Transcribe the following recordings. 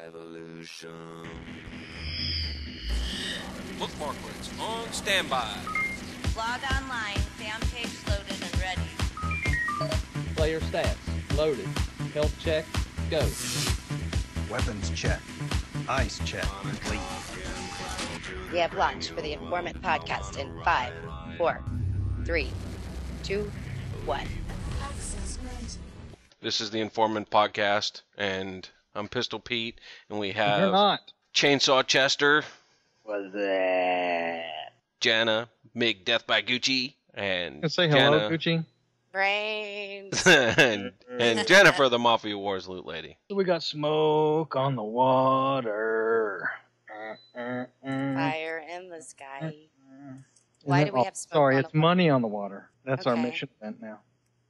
revolution. Bookmarklets on standby. Log online, fan page loaded and ready. Player stats, loaded. Health check, go. Weapons check. Eyes check. Complete. We have launched for the Informant podcast in 5, 4, 3, 2, 1. This is the Informant podcast, and I'm Pistol Pete, and we You're have not. Chainsaw Chester, What's that? Jana, Mig Death by Gucci, and Say hello, Jana, Gucci. Brains. and Jennifer, the Mafia Wars loot lady. We got smoke on the water. Fire in the sky. Why do we have smoke Sorry, on it's the water? money on the water. That's our Okay. mission event now.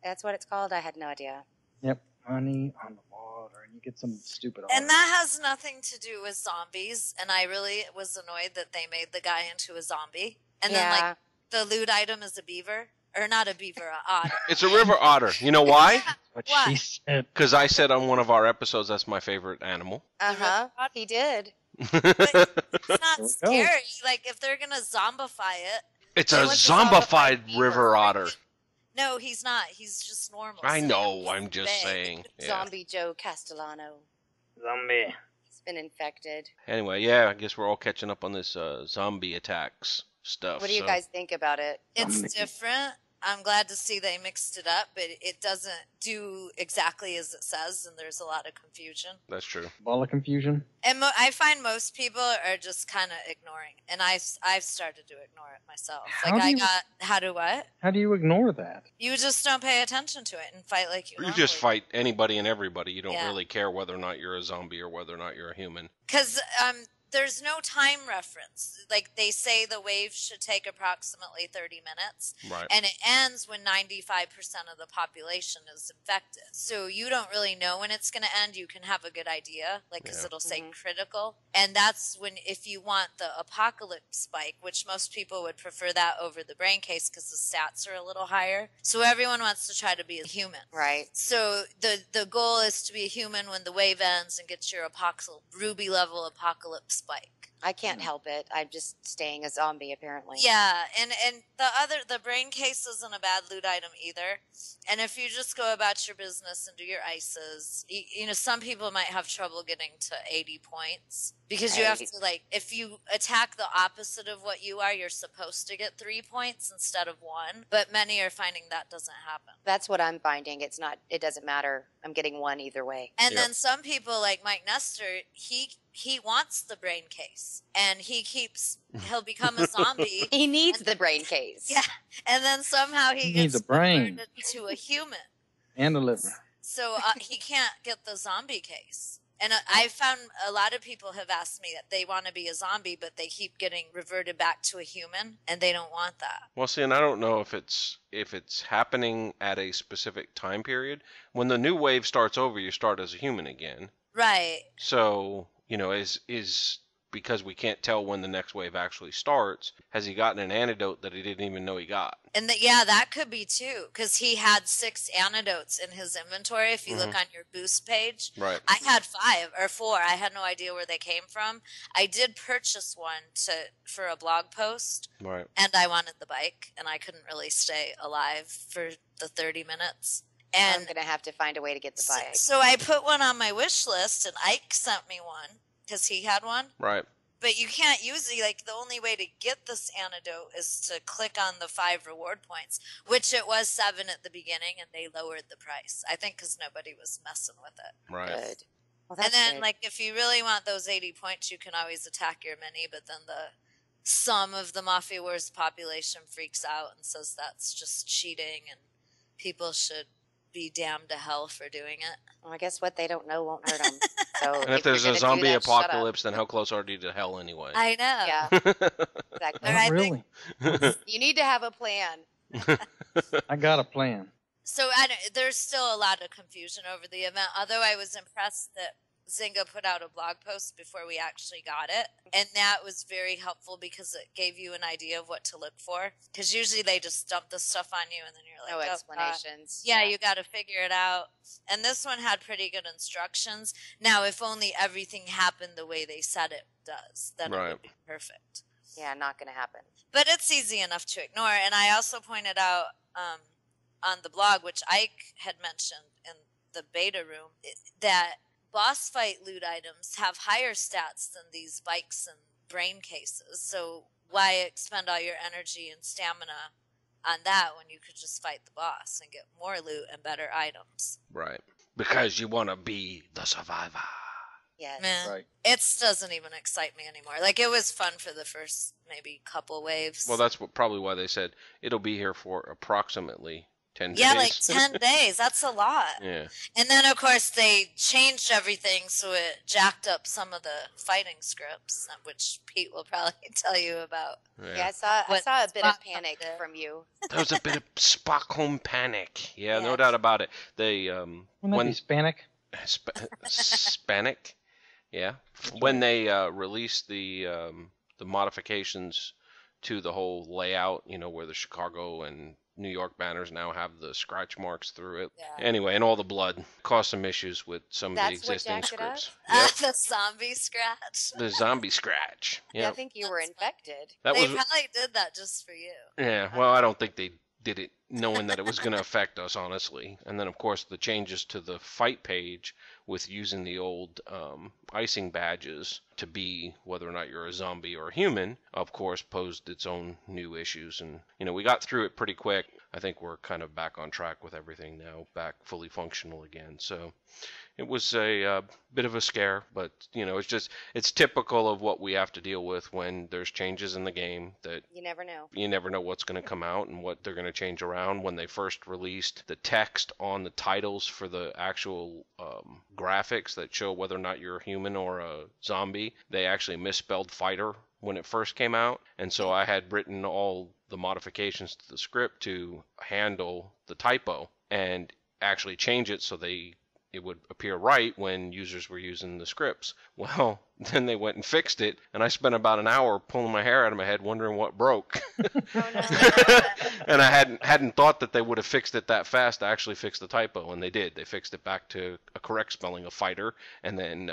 That's what it's called? I had no idea. Yep, money on the water, and you get some stupid. And that has nothing to do with zombies, and I really was annoyed that they made the guy into a zombie. And then, Yeah. like, the loot item is a beaver. Or not a beaver, an otter. It's a river otter. You know why? What Why? she said. Because I said on one of our episodes that's my favorite animal. Uh-huh. He did. But it's not There we go. scary. Like, if they're going to zombify it. It's They a went to zombify zombified beaver, river right? otter. No, he's not. He's just normal. I So know, he's I'm just big. saying. Yeah. Zombie Joe Castellano. Zombie. He's been infected. Anyway, yeah, I guess we're all catching up on this zombie attacks stuff. What do you so- guys think about it? It's different. I'm glad to see they mixed it up, but it doesn't do exactly as it says, and there's a lot of confusion. That's true. Ball of confusion. And I find most people are just kind of ignoring, and I've started to ignore it myself. How Like, do you- how do what? How do you ignore that? You just don't pay attention to it and fight like you You normally just fight anybody and everybody. You don't Yeah. really care whether or not you're a zombie or whether or not you're a human. Because there's no time reference. Like, they say the wave should take approximately 30 minutes, Right. and it ends when 95% of the population is infected. So you don't really know when it's going to end. You can have a good idea, like, because Yeah. it'll say critical. And that's when, if you want the apocalypse spike, which most people would prefer that over the brain case because the stats are a little higher. So everyone wants to try to be a human. Right. So the goal is to be a human when the wave ends and get your ruby level apocalypse spike. I can't help it. I'm just staying a zombie, apparently. Yeah, and the brain case isn't a bad loot item either. And if you just go about your business and do your ices, you know, some people might have trouble getting to 80 points because you have Right. to, like, if you attack the opposite of what you are, you're supposed to get 3 points instead of 1. But many are finding that doesn't happen. That's what I'm finding. It doesn't matter. I'm getting one either way. And Yep. then some people, like Mike Nestor, he wants the brain case, and he'll become a zombie. He needs the brain case. Yeah, and then somehow he needs gets a brain. converted to a human, And a liver. so he can't get the zombie case. And I found a lot of people have asked me that they want to be a zombie, but they keep getting reverted back to a human, and they don't want that. Well, see, and I don't know if it's happening at a specific time period. When the new wave starts over, you start as a human again. Right. So, you know, is because we can't tell when the next wave actually starts, has he gotten an antidote that he didn't even know he got? And yeah, that could be too, because he had 6 antidotes in his inventory. If you look on your boost page, Right. I had 5 or 4. I had no idea where they came from. I did purchase one for a blog post, Right. and I wanted the bike, and I couldn't really stay alive for the 30 minutes. And I'm going to have to find a way to get the bike. so I put one on my wish list, and Ike sent me one because he had one. Right. But you can't use it. Like, the only way to get this antidote is to click on the 5 reward points, which it was 7 at the beginning, and they lowered the price. I think because nobody was messing with it. Right. Good. Well, that's And then, good. like, if you really want those 80 points, you can always attack your mini, but then some of the Mafia Wars population freaks out and says that's just cheating, and people should be damned to hell for doing it. Well, I guess what they don't know won't hurt them. So And if there's you're a gonna do zombie that, shut up. apocalypse, then how close are you to hell anyway? I know. Yeah, exactly. But Not I really. You need to have a plan. I got a plan. So there's still a lot of confusion over the event, although I was impressed that Zynga put out a blog post before we actually got it, and that was very helpful because it gave you an idea of what to look for. Because usually they just dump the stuff on you, and then you're like, No "Oh, explanations. yeah, you got to figure it out." And this one had pretty good instructions. Now, if only everything happened the way they said it does, then it would be perfect. Yeah, not going to happen. But it's easy enough to ignore. And I also pointed out on the blog, which Ike had mentioned in the beta room, that boss fight loot items have higher stats than these bikes and brain cases. So why expend all your energy and stamina on that when you could just fight the boss and get more loot and better items? Right. Because you want to be the survivor. Yes. Man, Right. it doesn't even excite me anymore. Like, it was fun for the first maybe couple waves. Well, that's probably why they said it'll be here for approximately 10 days. Yeah, like 10 days. That's a lot. Yeah. And then, of course, they changed everything so it jacked up some of the fighting scripts, which Pete will probably tell you about. Yeah, I saw a bit of panic did. from you. There was a bit of Stockholm panic. Yeah, no doubt about it. They Wouldn't that be Hispanic? Hispanic. Yeah. When they released the modifications to the whole layout, where the Chicago and New York banners now have the scratch marks through it. Yeah. Anyway, and all the blood caused some issues with some of the That's what existing jacked it up? scripts. Yep. The zombie scratch. The zombie scratch. Yeah, Yeah. I think you were infected. That They was probably did that just for you. Yeah, well, I don't think they did it knowing that it was going to affect us, honestly. And then, of course, the changes to the fight page with using the old icing badges to be whether or not you're a zombie or a human, of course, posed its own new issues. And, we got through it pretty quick. I think we're kind of back on track with everything now, back fully functional again. So it was a bit of a scare, but, it's typical of what we have to deal with when there's changes in the game that You never know. you never know what's going to come out and what they're going to change around. When they first released the text on the titles for the actual graphics that show whether or not you're a human or a zombie, they actually misspelled fighter when it first came out. And so I had written all the modifications to the script to handle the typo and actually change it so it would appear right when users were using the scripts. Well, then they went and fixed it, and I spent about an hour pulling my hair out of my head wondering what broke. Oh, no. And I hadn't thought that they would have fixed it that fast to actually fix the typo, and they did. They fixed it back to a correct spelling of fighter, and then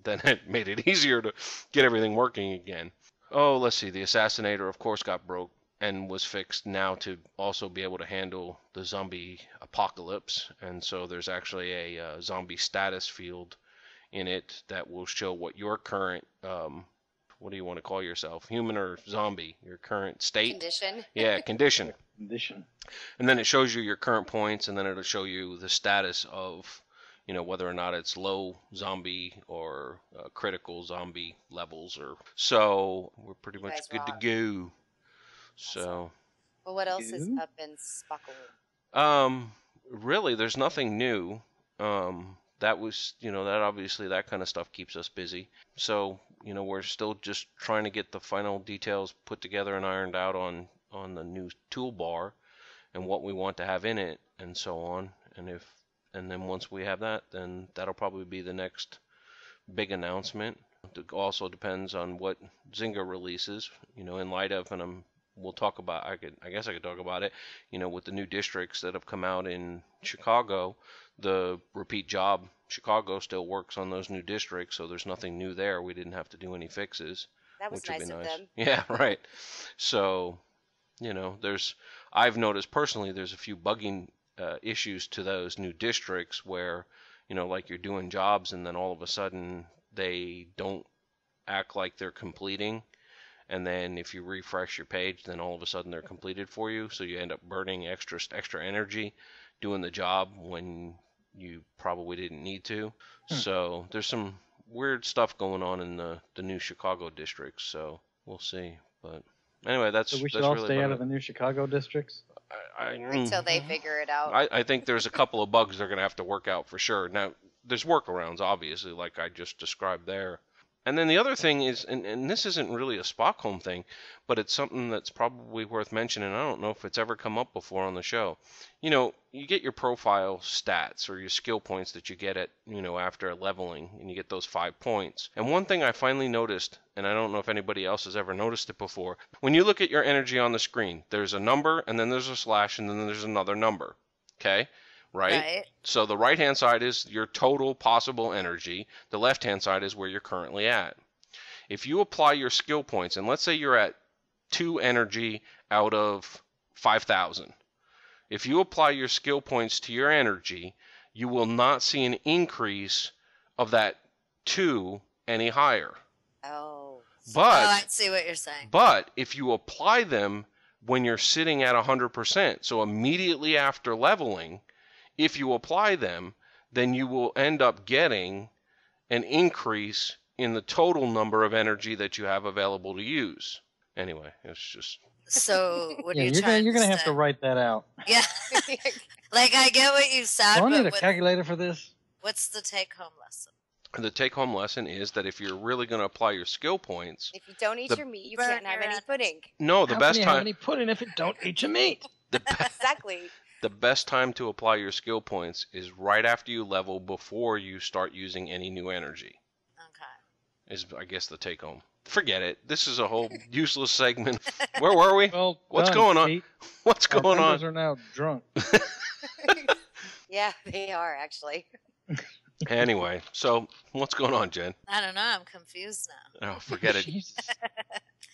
it made it easier to get everything working again. Oh, let's see. The Assassinator, of course, got broke and was fixed now to also be able to handle the zombie apocalypse. And so there's actually a zombie status field in it that will show what your current, what do you want to call yourself, human or zombie, your current state. Condition. Yeah, condition. Condition. And then it shows you your current points, and then it'll show you the status of, whether or not it's low zombie or critical zombie levels. So we're pretty much guys good rock. to go. So, Well, what else is You? up in Spockle? really, there's nothing new. That was, that obviously that kind of stuff keeps us busy. So, we're still just trying to get the final details put together and ironed out on the new toolbar and what we want to have in it and so on. And then once we have that, then that'll probably be the next big announcement. It also depends on what Zynga releases, in light of, and we'll talk about, I guess I could talk about it, with the new districts that have come out in Chicago. The repeat job, Chicago still works on those new districts, so there's nothing new there. We didn't have to do any fixes. That was which would nice be of nice. them. Yeah, right. So, I've noticed personally there's a few bugging issues to those new districts where, like you're doing jobs and then all of a sudden they don't act like they're completing. And then if you refresh your page, then all of a sudden they're completed for you. So you end up burning extra energy doing the job when you probably didn't need to. So there's some weird stuff going on in the new Chicago districts. So we'll see. But anyway, So we should all really stay about out of it. the new Chicago districts. Until they figure it out. I think there's a couple of bugs they're going to have to work out for sure. Now, there's workarounds, obviously, like I just described there. And then the other thing is, and this isn't really a Stockholm thing, but it's something that's probably worth mentioning. I don't know if it's ever come up before on the show. You get your profile stats or your skill points that you get at, after leveling, and you get those 5 points. And one thing I finally noticed, and I don't know if anybody else has ever noticed it before, when you look at your energy on the screen, there's a number, and then there's a slash, and then there's another number. Okay? Right? So the right-hand side is your total possible energy. The left-hand side is where you're currently at. If you apply your skill points, and let's say you're at 2 energy out of 5,000. If you apply your skill points to your energy, you will not see an increase of that 2 any higher. Oh. But I see what you're saying. But if you apply them when you're sitting at 100%, so immediately after leveling, if you apply them, then you will end up getting an increase in the total number of energy that you have available to use. Anyway, it's just... So, what are Yeah, you trying you're gonna to have say? to write that out. Yeah. Like, I get what you said, Do I need but a calculator for this? what's the take-home lesson? The take-home lesson is that if you're really going to apply your skill points... If you don't eat your meat, you can't have any pudding. No, the How best can you have time... any pudding if it don't eat your meat? Exactly. The best time to apply your skill points is right after you level, before you start using any new energy. Okay. Is, I guess, the take-home. Forget it. This is a whole useless segment. Where were we? Well, What's done, going on? Pete. What's Our going members on? are now drunk. Yeah, they are actually. Anyway, so what's going on, Jen? I don't know. I'm confused now. Oh, forget it. Jesus.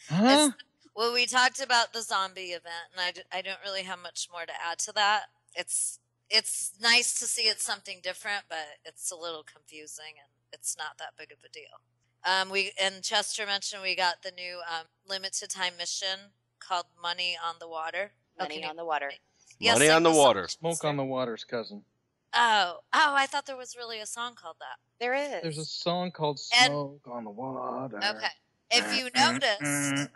Huh? Well, we talked about the zombie event, and I don't really have much more to add to that. It's nice to see it's something different, but it's a little confusing, and it's not that big of a deal. And Chester mentioned we got the new limited time mission called Money on the Water. Money on the water. Yes, Money on the water. Smoke on the water's cousin. Oh, I thought there was really a song called that. There is. There's a song called And- Smoke on the Water. Okay. If you noticed,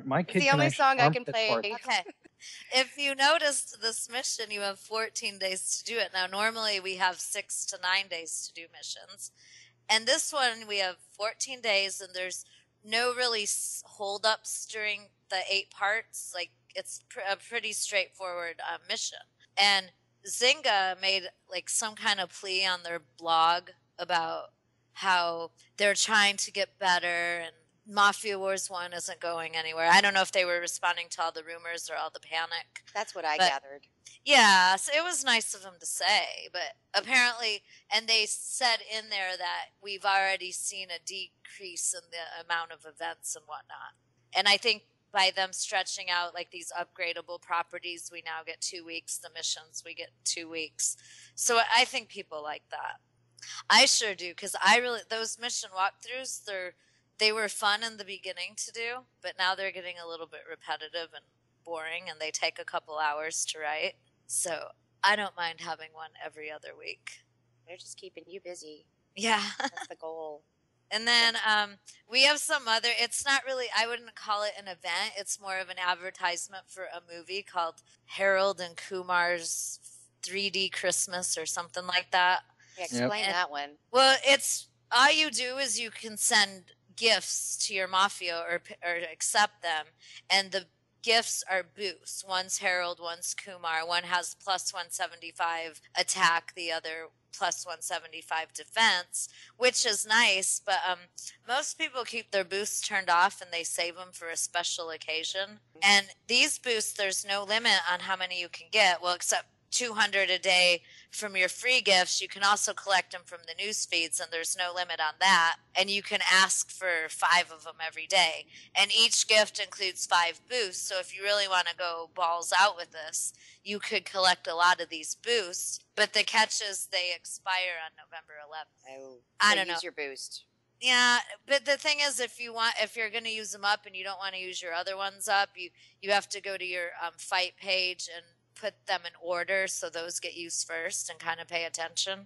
My kid the can only actually song I can armpit play. fart. okay. If you noticed this mission, you have 14 days to do it. Now, normally we have 6 to 9 days to do missions. And this one, we have 14 days, and there's no really hold-ups during the 8 parts. Like, it's a pretty straightforward mission. And Zynga made, like, some kind of plea on their blog about how they're trying to get better, and Mafia Wars 1 isn't going anywhere. I don't know if they were responding to all the rumors or all the panic. That's what I But- gathered. Yeah, so it was nice of them to say, but apparently, and they said in there that we've already seen a decrease in the amount of events and whatnot. And I think by them stretching out like these upgradable properties, we now get 2 weeks. The missions, we get 2 weeks. So I think people like that. I sure do, because those mission walkthroughs, they were fun in the beginning to do, but now they're getting a little bit repetitive and boring, and they take a couple hours to write. So I don't mind having one every other week. They're just keeping you busy. Yeah. That's the goal. And then we have some other, it's not really, I wouldn't call it an event. It's more of an advertisement for a movie called Harold and Kumar's 3D Christmas or something like that. Yeah, explain Yep. that one. Well, it's all you do is you can send gifts to your Mafia or accept them, and the gifts are boosts. One's Harold, one's Kumar. One has plus 175 attack, the other plus 175 defense, which is nice, but most people keep their boosts turned off and they save them for a special occasion. And these boosts, there's no limit on how many you can get, well, except 200 a day from your free gifts. You can also collect them from the news feeds, and there's no limit on that. And you can ask for 5 of them every day. And each gift includes 5 boosts. So if you really want to go balls out with this, you could collect a lot of these boosts. But the catch is they expire on November 11th. Oh, I don't know. Use your boost. Yeah, but the thing is, if you're going to use them up and you don't want to use your other ones up, you have to go to your fight page and put them in order so those get used first and kind of pay attention.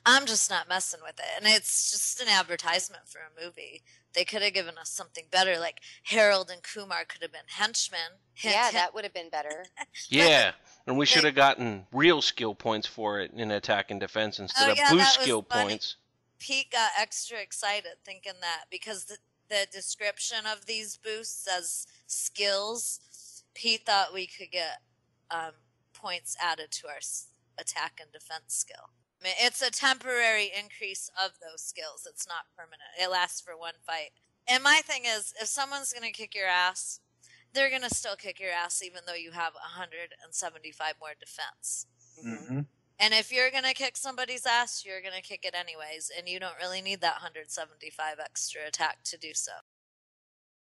I'm just not messing with it. And it's just an advertisement for a movie. They could have given us something better, like Harold and Kumar could have been henchmen. Yeah, that would have been better. Yeah, and we should have gotten real skill points for it in attack and defense instead of boost that was skill funny. points. Pete got extra excited thinking that because the description of these boosts says skills, Pete thought we could get points added to our attack and defense skill. I mean, it's a temporary increase of those skills. It's not permanent. It lasts for one fight. And my thing is, if someone's going to kick your ass, they're going to still kick your ass even though you have 175 more defense. Mm-hmm. And if you're going to kick somebody's ass, you're going to kick it anyways, and you don't really need that 175 extra attack to do so.